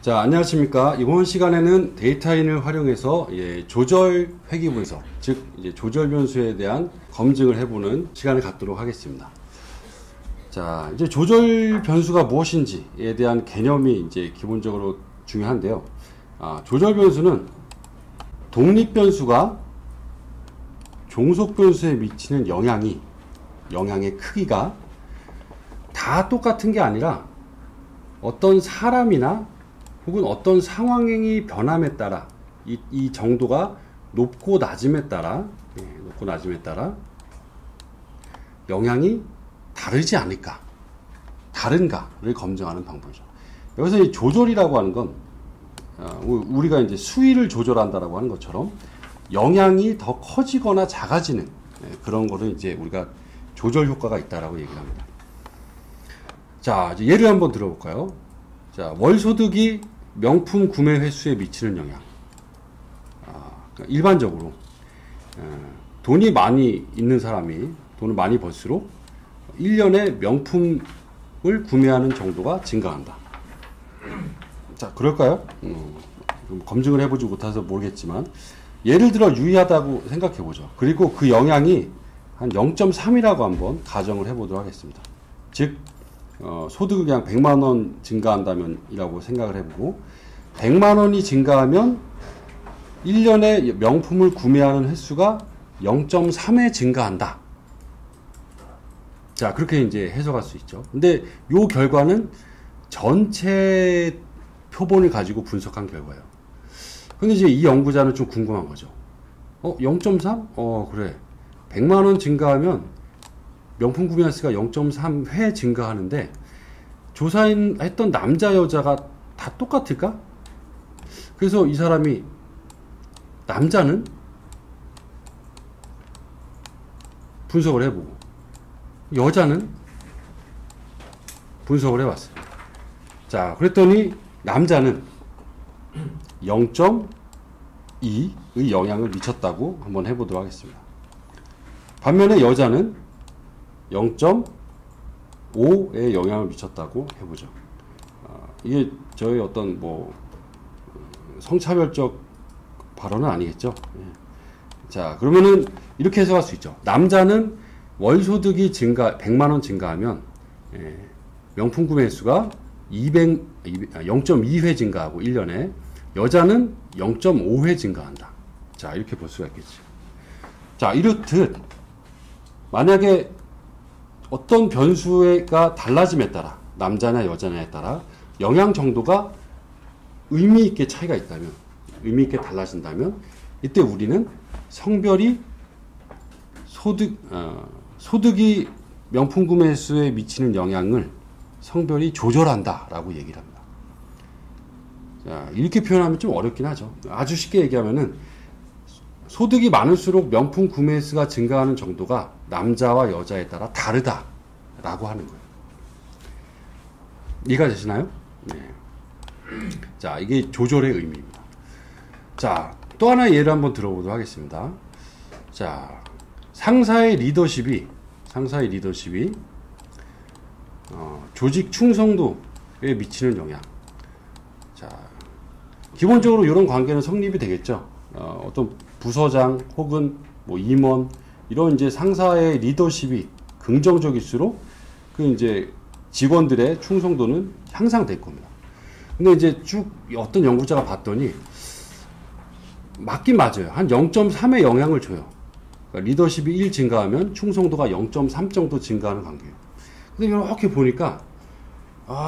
자, 안녕하십니까. 이번 시간에는 데이터인을 활용해서 조절 회귀 분석, 즉 이제 조절 변수에 대한 검증을 해보는 시간을 갖도록 하겠습니다. 자, 이제 조절 변수가 무엇인지에 대한 개념이 이제 기본적으로 중요한데요. 조절 변수는 독립 변수가 종속 변수에 미치는 영향의 크기가 다 똑같은 게 아니라 어떤 사람이나 혹은 어떤 상황이 변함에 따라 이 정도가 높고 낮음에 따라 영향이 다르지 않을까, 다른가를 검증하는 방법이죠. 여기서 이 조절이라고 하는 건 우리가 이제 수위를 조절한다라고 하는 것처럼 영향이 더 커지거나 작아지는 그런 거를 이제 우리가 조절 효과가 있다라고 얘기를 합니다. 자, 이제 예를 한번 들어볼까요? 자, 월 소득이 명품 구매 횟수에 미치는 영향. 그러니까 일반적으로 돈이 많이 있는 사람이 돈을 많이 벌수록 1년에 명품을 구매하는 정도가 증가한다. 자, 그럴까요? 검증을 해보지 못해서 모르겠지만 예를 들어 유의하다고 생각해보죠. 그리고 그 영향이 한 0.3이라고 한번 가정을 해보도록 하겠습니다. 즉 소득이 그냥 100만원 증가한다면 이라고 생각을 해보고 100만원이 증가하면 1년에 명품을 구매하는 횟수가 0.3회 증가한다. 자, 그렇게 이제 해석할 수 있죠. 근데 요 결과는 전체 표본을 가지고 분석한 결과예요. 근데 이제 이 연구자는 좀 궁금한 거죠. 0.3? 그래. 100만원 증가하면 명품 구매 횟수가 0.3회 증가하는데 조사했던 남자 여자가 다 똑같을까? 그래서 이 사람이 남자는 분석을 해보고 여자는 분석을 해봤어요. 자, 그랬더니 남자는 0.2의 영향을 미쳤다고 한번 해보도록 하겠습니다. 반면에 여자는 0.5의 영향을 미쳤다고 해보죠. 이게 저희 어떤 성차별적 발언은 아니겠죠. 자, 그러면은 이렇게 해석할 수 있죠. 남자는 월 소득이 100만원 증가하면 명품 구매 횟수가 0.2회 증가하고 1년에 여자는 0.5회 증가한다. 자, 이렇게 볼 수가 있겠지. 자, 이렇듯 만약에 어떤 변수가 달라짐에 따라 남자나 여자냐에 따라 영향 정도가 의미 있게 차이가 있다면, 의미 있게 달라진다면 이때 우리는 성별이 소득이 명품 구매 횟수에 미치는 영향을 성별이 조절한다라고 얘기를 합니다. 자, 이렇게 표현하면 좀 어렵긴 하죠. 아주 쉽게 얘기하면은 소득이 많을수록 명품 구매 횟수가 증가하는 정도가 남자와 여자에 따라 다르다라고 하는 거예요. 이해가 되시나요? 네. 자, 이게 조절의 의미입니다. 자, 또 하나의 예를 한번 들어보도록 하겠습니다. 자, 상사의 리더십이 조직 충성도에 미치는 영향. 자, 기본적으로 이런 관계는 성립이 되겠죠. 어떤 부서장 혹은 임원 이런 이제 상사의 리더십이 긍정적일수록 그 이제 직원들의 충성도는 향상될 겁니다. 근데 이제 쭉 어떤 연구자가 봤더니 맞긴 맞아요. 한 0.3의 영향을 줘요. 그러니까 리더십이 1 증가하면 충성도가 0.3 정도 증가하는 관계예요. 근데 이렇게 보니까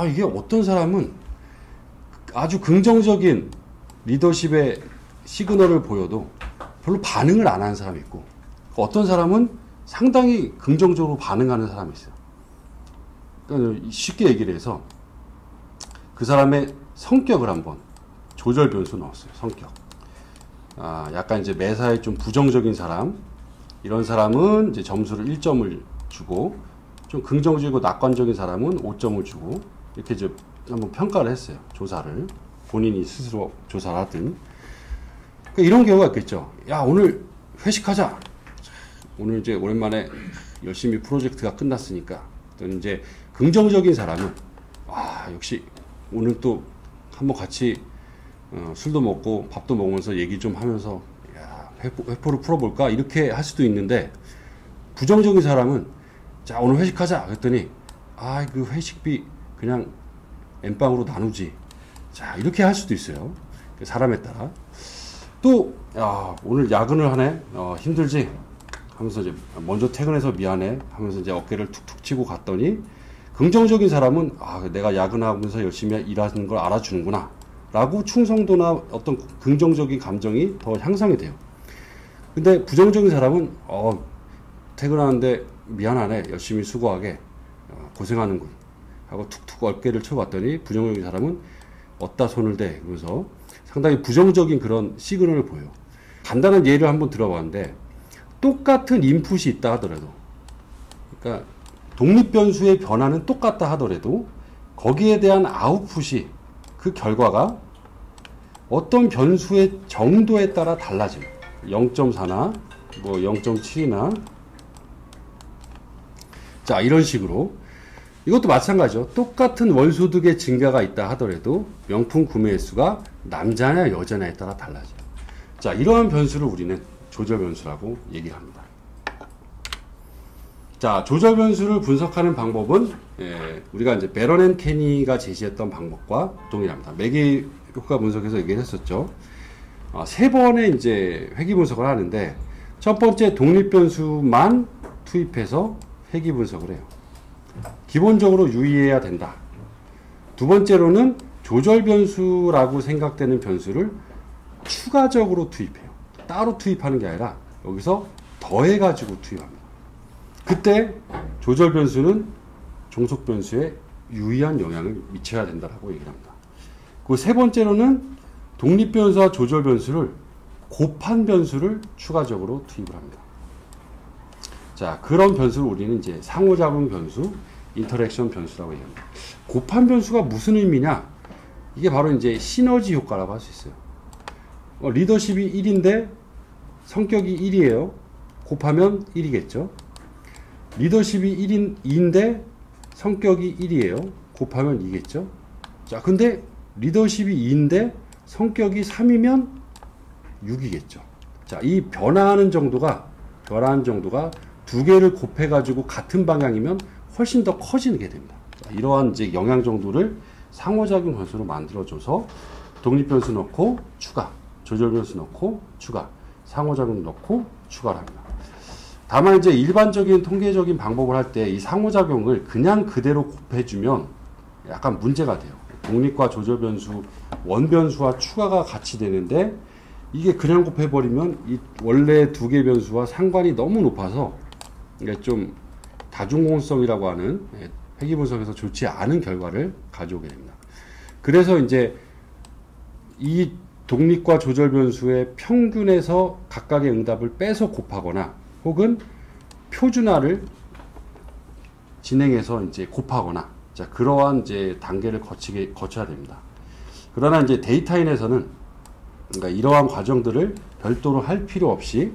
이게 어떤 사람은 아주 긍정적인 리더십의 시그널을 보여도 별로 반응을 안 하는 사람이 있고 어떤 사람은 상당히 긍정적으로 반응하는 사람이 있어요. 그러니까 쉽게 얘기를 해서 그 사람의 성격을 한번 조절 변수 넣었어요. 성격. 약간 이제 매사에 좀 부정적인 사람, 이런 사람은 이제 점수를 1점을 주고 좀 긍정적이고 낙관적인 사람은 5점을 주고 이렇게 이제 한번 평가를 했어요. 조사를. 본인이 스스로 조사를 하든. 그러니까 이런 경우가 있겠죠. 야, 오늘 회식하자. 오늘 이제 오랜만에 열심히 프로젝트가 끝났으니까. 또 이제 긍정적인 사람은 역시 오늘 또 한번 같이 술도 먹고 밥도 먹으면서 얘기 좀 하면서 야, 회포를 풀어볼까 이렇게 할 수도 있는데, 부정적인 사람은 자 오늘 회식하자 그랬더니 아 그 회식비 그냥 엠빵으로 나누지, 자 이렇게 할 수도 있어요. 사람에 따라. 또 오늘 야근을 하네, 힘들지 하면서 이제 먼저 퇴근해서 미안해 하면서 이제 어깨를 툭툭 치고 갔더니, 긍정적인 사람은 내가 야근하면서 열심히 일하는 걸 알아주는구나 라고 충성도나 어떤 긍정적인 감정이 더 향상이 돼요. 근데 부정적인 사람은 퇴근하는데 미안하네, 열심히 수고하게, 고생하는군 하고 툭툭 어깨를 쳐봤더니, 부정적인 사람은 어디다 손을 대 그러면서 상당히 부정적인 그런 시그널을 보여요. 간단한 예를 한번 들어봤는데, 똑같은 인풋이 있다 하더라도, 그러니까 독립변수의 변화는 똑같다 하더라도 거기에 대한 아웃풋이, 그 결과가 어떤 변수의 정도에 따라 달라져요. 0.4나 뭐 0.7이나 자 이런 식으로. 이것도 마찬가지죠. 똑같은 월소득의 증가가 있다 하더라도 명품 구매 횟수가 남자냐 여자냐에 따라 달라져요. 자 이러한 변수를 우리는 조절 변수라고 얘기를 합니다. 자 조절 변수를 분석하는 방법은 우리가 이제 베런 앤 케니가 제시했던 방법과 동일합니다. 매개 효과 분석에서 얘기를 했었죠. 세 번의 이제 회귀 분석을 하는데, 첫 번째 독립 변수만 투입해서 회귀 분석을 해요. 기본적으로 유의해야 된다. 두 번째로는 조절 변수라고 생각되는 변수를 추가적으로 투입해요. 따로 투입하는 게 아니라 여기서 더해가지고 투입합니다. 그때 조절 변수는 종속 변수에 유의한 영향을 미쳐야 된다고 얘기를 합니다. 그 세 번째로는 독립 변수와 조절 변수를 곱한 변수를 추가적으로 투입을 합니다. 자, 그런 변수를 우리는 이제 상호작용 변수, 인터랙션 변수라고 얘기합니다. 곱한 변수가 무슨 의미냐? 이게 바로 이제 시너지 효과라고 할 수 있어요. 리더십이 1인데 성격이 1이에요. 곱하면 1이겠죠. 리더십이 2인데 성격이 1이에요. 곱하면 2겠죠. 자, 근데 리더십이 2인데 성격이 3이면 6이겠죠. 자, 이 변화하는 정도가 두 개를 곱해가지고 같은 방향이면 훨씬 더 커지게 됩니다. 자, 이러한 이제 영향 정도를 상호작용 변수로 만들어줘서 독립 변수 넣고 추가, 조절 변수 넣고 추가, 상호작용 넣고 추가를 합니다. 다만 이제 일반적인 통계적인 방법을 할 때 이 상호작용을 그냥 그대로 곱해주면 약간 문제가 돼요. 독립과 조절 변수, 원변수와 추가가 같이 되는데, 이게 그냥 곱해버리면 이 원래 두 개 변수와 상관이 너무 높아서 이게 좀 다중공성이라고 하는 회귀 분석에서 좋지 않은 결과를 가져오게 됩니다. 그래서 이제 이 독립과 조절 변수의 평균에서 각각의 응답을 빼서 곱하거나 혹은 표준화를 진행해서 이제 곱하거나, 자, 그러한 이제 단계를 거쳐야 됩니다. 그러나 이제 데이터인에서는 그러니까 이러한 과정들을 별도로 할 필요 없이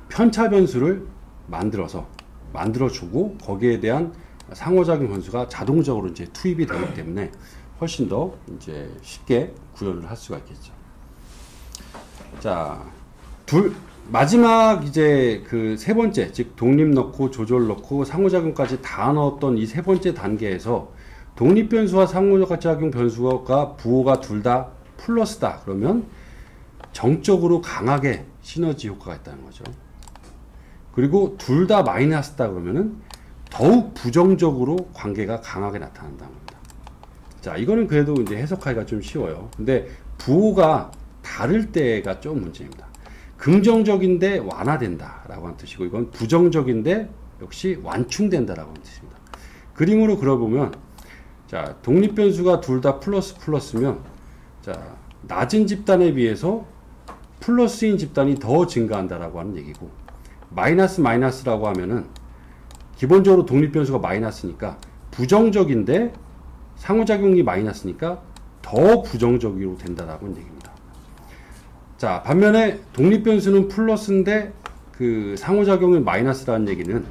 편차 변수를 만들어주고 거기에 대한 상호작용 변수가 자동적으로 이제 투입이 되기 때문에 훨씬 더 이제 쉽게 구현을 할 수가 있겠죠. 자, 마지막 이제 그 세 번째, 즉 독립 넣고 조절 넣고 상호작용까지 다 넣었던 이 세 번째 단계에서 독립 변수와 상호작용 변수가 부호가 둘 다 플러스다 그러면 정적으로 강하게 시너지 효과가 있다는 거죠. 그리고 둘 다 마이너스다 그러면은 더욱 부정적으로 관계가 강하게 나타난다는 겁니다. 자, 이거는 그래도 이제 해석하기가 좀 쉬워요. 근데 부호가 다를 때가 좀 문제입니다. 긍정적인데 완화된다 라고 하는 뜻이고, 이건 부정적인데 역시 완충된다 라고 하는 뜻입니다. 그림으로 그려보면, 자, 독립 변수가 둘 다 플러스면, 자, 낮은 집단에 비해서 플러스인 집단이 더 증가한다라고 하는 얘기고, 마이너스라고 하면은 기본적으로 독립 변수가 마이너스니까 부정적인데 상호작용이 마이너스니까 더 부정적으로 된다라고 하는 얘기입니다. 자, 반면에 독립 변수는 플러스인데 그 상호작용이 마이너스라는 얘기는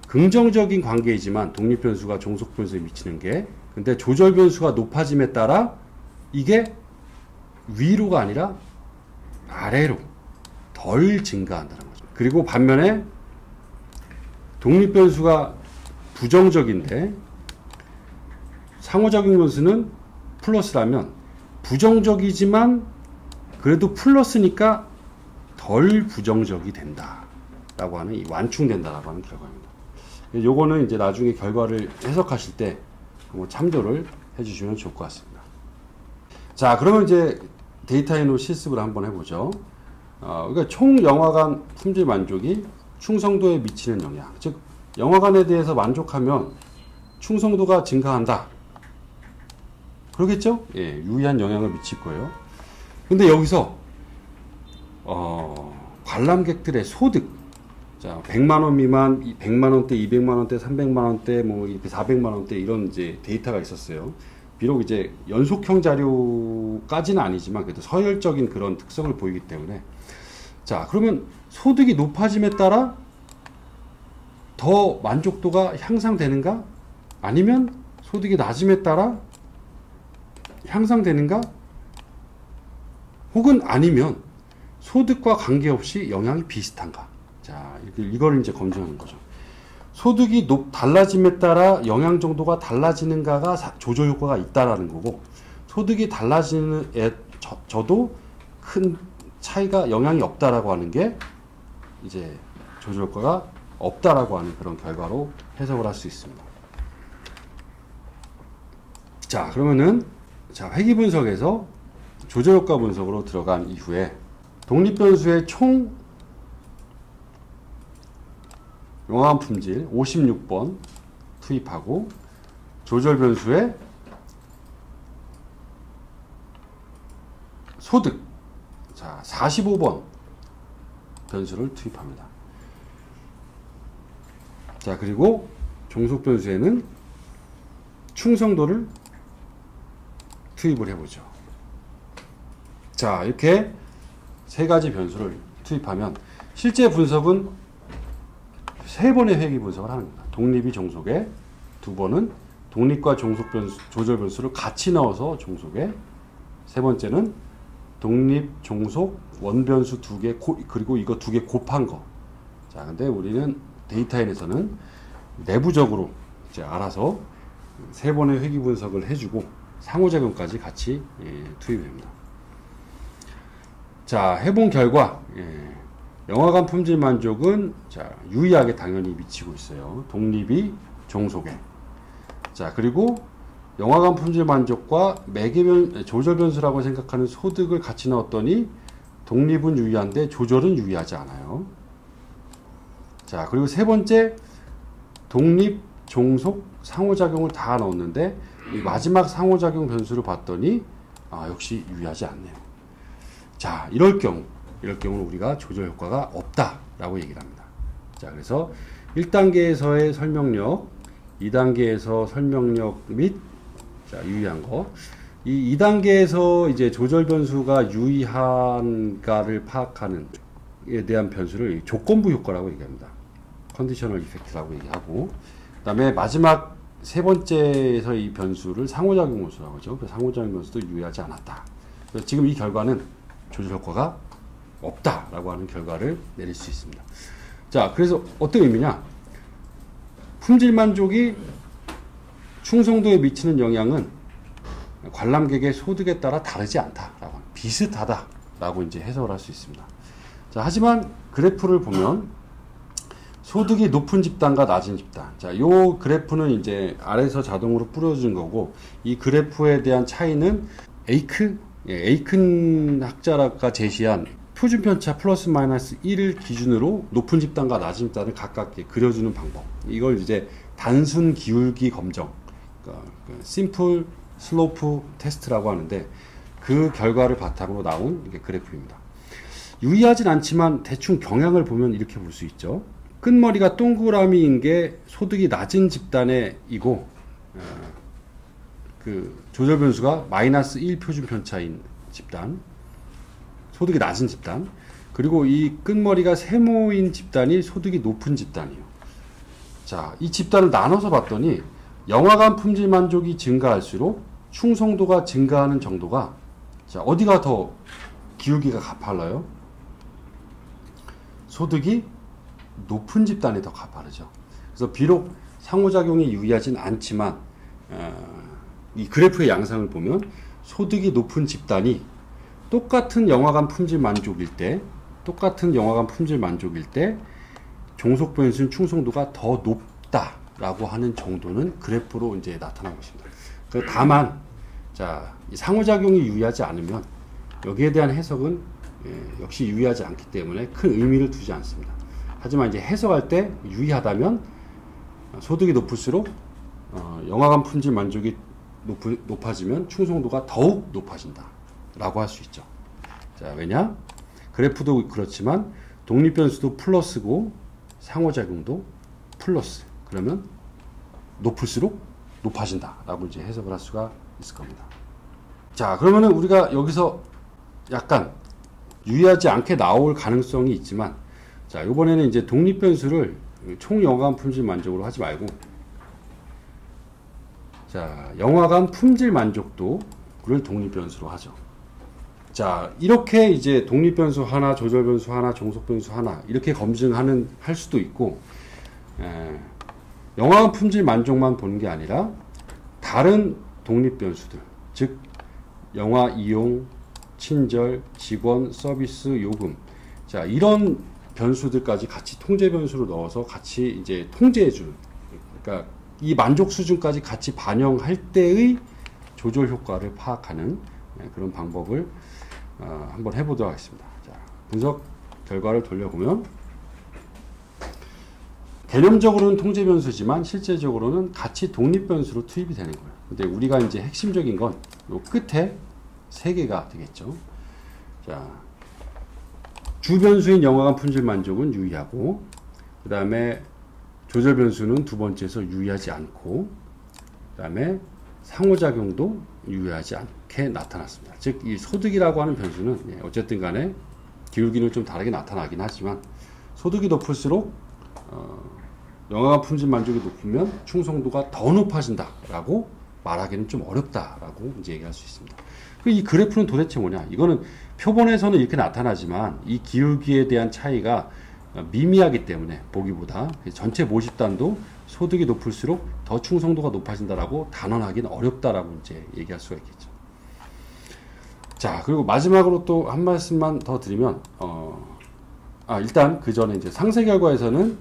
긍정적인 관계이지만 독립 변수가 종속 변수에 미치는 게 근데 조절 변수가 높아짐에 따라 이게 위로가 아니라 아래로 덜 증가한다는 거죠. 그리고 반면에 독립 변수가 부정적인데 상호작용 변수는 플러스라면 부정적이지만 그래도 플러스니까 덜 부정적이 된다 라고 하는, 이 완충된다라고 하는 결과입니다. 요거는 이제 나중에 결과를 해석하실 때 참조를 해주시면 좋을 것 같습니다. 자, 그러면 이제 데이터 인호 실습을 한번 해보죠. 그러니까 총 영화관 품질 만족이 충성도에 미치는 영향, 즉 영화관에 대해서 만족하면 충성도가 증가한다. 그러겠죠? 예, 유의한 영향을 미칠 거예요. 근데 여기서 관람객들의 소득, 자, 100만원 미만, 100만원대, 200만원대, 300만원대, 뭐 이렇게 400만원대 이런 이제 데이터가 있었어요. 비록 이제 연속형 자료까지는 아니지만 그래도 서열적인 그런 특성을 보이기 때문에, 자, 그러면 소득이 높아짐에 따라 더 만족도가 향상되는가? 아니면 소득이 낮음에 따라 향상되는가? 혹은 아니면 소득과 관계없이 영향이 비슷한가? 자, 이걸 이제 검증하는 거죠. 소득이 달라짐에 따라 영향 정도가 달라지는가가 조절 효과가 있다라는 거고, 소득이 달라지는 저도 큰 차이가 영향이 없다라고 하는 게 이제 조절 효과가 없다라고 하는 그런 결과로 해석을 할 수 있습니다. 자, 그러면은 회귀 분석에서 조절 효과 분석으로 들어간 이후에 독립 변수의 총 영화관 품질 56번 투입하고 조절 변수의 소득, 자, 45번 변수를 투입합니다. 자, 그리고 종속 변수에는 충성도를 투입을 해보죠. 자, 이렇게 세 가지 변수를 투입하면 실제 분석은 세 번의 회귀 분석을 하는 겁니다. 독립이 종속에, 두 번은 독립과 종속 변수, 조절 변수를 같이 넣어서 종속에, 세 번째는 독립, 종속, 원변수 두 개, 그리고 이거 두 개 곱한 거. 자, 근데 우리는 데이터인에서는 내부적으로 이제 알아서 세 번의 회귀 분석을 해주고 상호작용까지 같이 투입합니다. 자, 해본 결과, 영화관 품질 만족은 자, 유의하게 당연히 미치고 있어요. 독립이 종속에. 자, 그리고 영화관 품질 만족과 조절 변수라고 생각하는 소득을 같이 넣었더니 독립은 유의한데 조절은 유의하지 않아요. 자, 그리고 세 번째, 독립, 종속, 상호작용을 다 넣었는데 이 마지막 상호작용 변수를 봤더니 역시 유의하지 않네요. 자, 이럴 경우는 우리가 조절 효과가 없다라고 얘기를 합니다. 자, 그래서 1단계에서의 설명력, 2단계에서 설명력 및 유의한 거, 이 2단계에서 이제 조절 변수가 유의한가를 파악하는 에 대한 변수를 조건부 효과라고 얘기합니다. 컨디셔널 이펙트라고 얘기하고, 그 다음에 마지막 세 번째에서 이 변수를 상호작용 변수라고 하죠. 그 상호작용 변수도 유의하지 않았다. 그래서 지금 이 결과는 조절 효과가 없다라고 하는 결과를 내릴 수 있습니다. 자, 그래서 어떤 의미냐? 품질 만족이 충성도에 미치는 영향은 관람객의 소득에 따라 다르지 않다라고, 비슷하다라고 이제 해석을 할 수 있습니다. 자, 하지만 그래프를 보면 소득이 높은 집단과 낮은 집단. 자, 요 그래프는 이제 아래에서 자동으로 뿌려준 거고, 이 그래프에 대한 차이는 에이큰 학자가 제시한 표준 편차 플러스 마이너스 1을 기준으로 높은 집단과 낮은 집단을 각각 그려주는 방법. 이걸 이제 단순 기울기 검정, 그러니까 심플 슬로프 테스트라고 하는데, 그 결과를 바탕으로 나온 이게 그래프입니다. 유의하진 않지만 대충 경향을 보면 이렇게 볼 수 있죠. 끝머리가 동그라미인 게 소득이 낮은 집단의 이고, 그 조절 변수가 마이너스 1 표준 편차인 집단, 소득이 낮은 집단, 그리고 이 끝머리가 세모인 집단이 소득이 높은 집단이에요. 자, 이 집단을 나눠서 봤더니 영화관 품질 만족이 증가할수록 충성도가 증가하는 정도가, 자, 어디가 더 기울기가 가팔라요? 소득이 높은 집단이 더 가파르죠. 그래서 비록 상호작용이 유의하진 않지만 이 그래프의 양상을 보면 소득이 높은 집단이 똑같은 영화관 품질 만족일 때 종속 변수는 충성도가 더 높다라고 하는 정도는 그래프로 이제 나타나고 있습니다. 다만 자, 이 상호작용이 유의하지 않으면 여기에 대한 해석은 역시 유의하지 않기 때문에 큰 의미를 두지 않습니다. 하지만 이제 해석할 때 유의하다면 소득이 높을수록 영화관 품질 만족이 높아지면 충성도가 더욱 높아진다 라고 할 수 있죠. 자, 왜냐? 그래프도 그렇지만 독립변수도 플러스고 상호작용도 플러스. 그러면 높을수록 높아진다 라고 이제 해석을 할 수가 있을 겁니다. 자, 그러면은 우리가 여기서 약간 유의하지 않게 나올 가능성이 있지만, 자, 이번에는 이제 독립변수를 총 영화관 품질 만족으로 하지 말고, 자, 영화관 품질 만족도를 독립변수로 하죠. 자, 이렇게 이제 독립변수 하나, 조절변수 하나, 종속변수 하나 이렇게 할 수도 있고, 영화관 품질 만족만 보는 게 아니라 다른 독립변수들, 즉 영화 이용, 친절, 직원, 서비스, 요금, 자, 이런 변수들까지 같이 통제 변수로 넣어서 같이 이제 통제해주는, 그러니까 이 만족 수준까지 같이 반영할 때의 조절 효과를 파악하는 그런 방법을 한번 해보도록 하겠습니다. 자, 분석 결과를 돌려보면 개념적으로는 통제 변수지만 실제적으로는 같이 독립 변수로 투입이 되는 거예요. 근데 우리가 이제 핵심적인 건 요 끝에 세 개가 되겠죠. 자, 주 변수인 영화관 품질 만족은 유의하고, 그 다음에 조절 변수는 두 번째에서 유의하지 않고, 그 다음에 상호작용도 유의하지 않게 나타났습니다. 즉, 이 소득이라고 하는 변수는 어쨌든 간에 기울기는 좀 다르게 나타나긴 하지만, 소득이 높을수록 영화관 품질 만족이 높으면 충성도가 더 높아진다라고 말하기는 좀 어렵다라고 이제 얘기할 수 있습니다. 이 그래프는 도대체 뭐냐? 이거는 표본에서는 이렇게 나타나지만 이 기울기에 대한 차이가 미미하기 때문에 보기보다 전체 모집단도 소득이 높을수록 더 충성도가 높아진다라고 단언하기는 어렵다라고 이제 얘기할 수가 있겠죠. 자, 그리고 마지막으로 또 한 말씀만 더 드리면, 일단 그 전에 이제 상세 결과에서는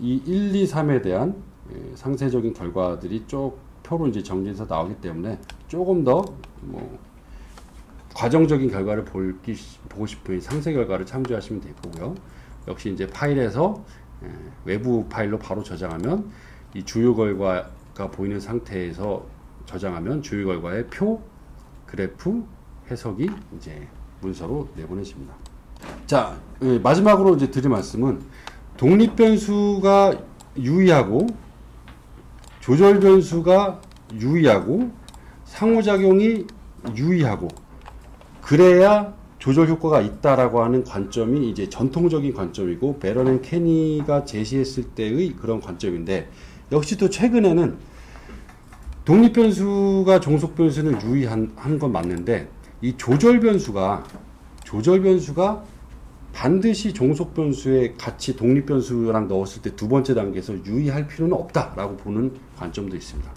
이 1, 2, 3에 대한 상세적인 결과들이 쭉 표로 이제 정리해서 나오기 때문에 조금 더 뭐 과정적인 결과를 보고 싶으면 상세 결과를 참조하시면 될 거고요. 역시 이제 파일에서 외부 파일로 바로 저장하면 이 주요 결과가 보이는 상태에서 저장하면 주요 결과의 표, 그래프, 해석이 이제 문서로 내보내집니다. 자, 마지막으로 이제 드릴 말씀은 독립 변수가 유의하고 조절 변수가 유의하고 상호작용이 유의하고 그래야 조절 효과가 있다라고 하는 관점이 이제 전통적인 관점이고 베런 앤 케니가 제시했을 때의 그런 관점인데, 역시 또 최근에는 독립 변수가 종속 변수는 유의한 건 맞는데 이 조절 변수가 반드시 종속 변수에 같이 독립 변수랑 넣었을 때 두 번째 단계에서 유의할 필요는 없다라고 보는 관점도 있습니다.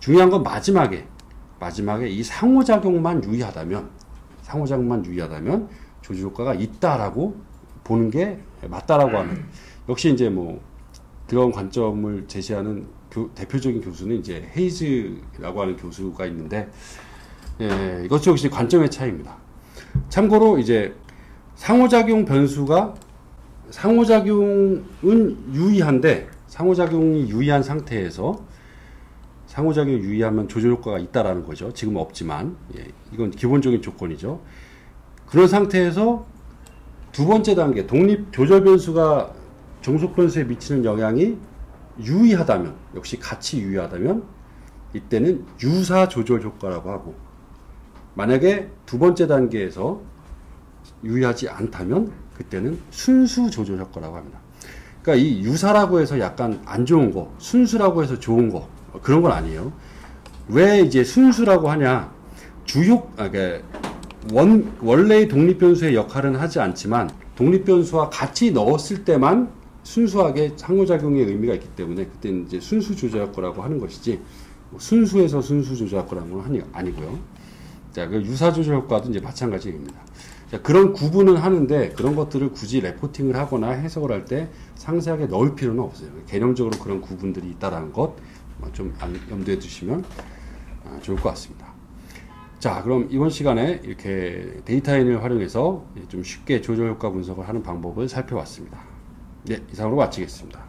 중요한 건 마지막에 이 상호작용만 유의하다면 조절 효과가 있다라고 보는 게 맞다라고 하는, 역시 이제 뭐 그런 관점을 제시하는 대표적인 교수는 이제 헤이즈라고 하는 교수가 있는데, 이것 역시 관점의 차이입니다. 참고로 이제 상호작용은 유의한데, 상호작용이 유의한 상태에서 상호작용이 유의하면 조절 효과가 있다라는 거죠. 지금 없지만, 이건 기본적인 조건이죠. 그런 상태에서 두 번째 단계 독립 조절 변수가 종속 변수에 미치는 영향이 유의하다면, 역시 같이 유의하다면 이때는 유사 조절 효과라고 하고, 만약에 두 번째 단계에서 유의하지 않다면 그때는 순수 조절 효과라고 합니다. 그러니까 이 유사라고 해서 약간 안 좋은 거, 순수라고 해서 좋은 거, 그런 건 아니에요. 왜 이제 순수라고 하냐? 그러니까 원래의 독립변수의 역할은 하지 않지만 독립변수와 같이 넣었을 때만 순수하게 상호작용의 의미가 있기 때문에 그때는 이제 순수 조작거라고 하는 것이지 순수에서 순수 조작거라는 건 아니고요. 자, 그 유사 조절 효과도 이제 마찬가지입니다. 자, 그런 구분은 하는데 그런 것들을 굳이 레포팅을 하거나 해석을 할 때 상세하게 넣을 필요는 없어요. 개념적으로 그런 구분들이 있다라는 것 좀 염두에 두시면 좋을 것 같습니다. 자, 그럼 이번 시간에 이렇게 데이터인을 활용해서 좀 쉽게 조절 효과 분석을 하는 방법을 살펴봤습니다. 네, 이상으로 마치겠습니다.